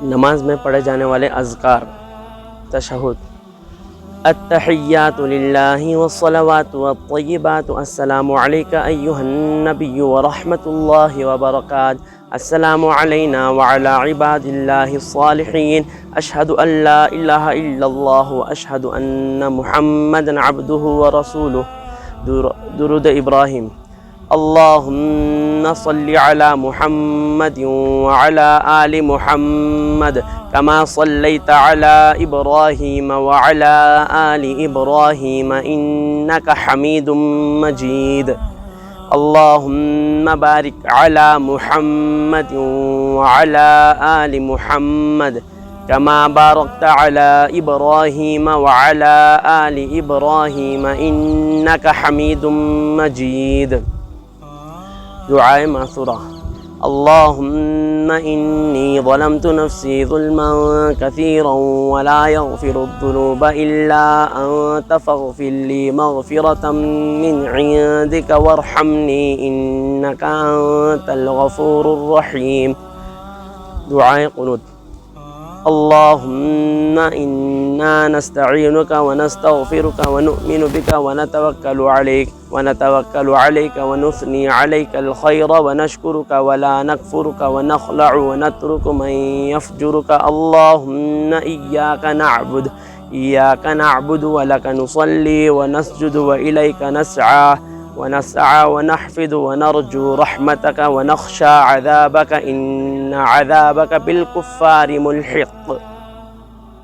नमाज में पढ़े जाने वाले अज़कार। तशहुद। अत्तहिय्यातु लिल्लाहि वस्सलावातु वत्तय्यिबातु अस्सलामु अलैका अय्युहन नबिय्यु व रहमतुल्लाहि व बरकातुहू। अस्सलामु अलैना व अला इबादिल्लाहिस सालिहीन। अशहदु अल्ला इलाहा इल्लल्लाह व अशहदु अन्ना मुहम्मदन अब्दुहु व रसूलुहु। दुरूद इब्राहिम। अल्लाहुम्मा सल्लि अला मुहम्मदिन व अला आलि मुहम्मद कमा सल्लैता अला इब्राहीम व अला आलि इब्राहीम इन्नका हमीदुम मजीद। अल्लाहुम्मा बारिक अला मुहम्मदिन व अला आलि मुहम्मद कमा बारकता अला इब्राहीम व अला आलि इब्राहीम इन्नका हमीदुम मजीद। दुआए मासूरा। अल्लाहुम्मा इन्नी ज़लमतु नफ्सी ज़ुल्मन कसीरन व ला यग़फिरुज़्ज़ुनूबा इल्ला अंत फ़ग़फ़िर ली मग़फ़िरतम मिन इंदिका वरहमनी इन्नका अंतल गफ़ूरुर रहीम। दुआए क़ुनूत। अल्लाहुम्मा इन्ना नस्तईनुका व नस्तग़फिरुका व नुअमिनु बिका व नतवक्कलु अलैका व नुस्नी अलैकल खैर व नशकुरुका व ला नकफुरुका व नख़लअु व नत्रुकु मन यफ़जुरुका। अल्लाहुम्मा इय्याका नअबुदु व लका नुसल्ली व नस्जुदु व इलैका नसअ व नहफ़िदु व नरजू रहमतका व नख़शा अज़ाबका इन्न अज़ाबका बिल कुफ़्फ़ारि मुल्हिक़।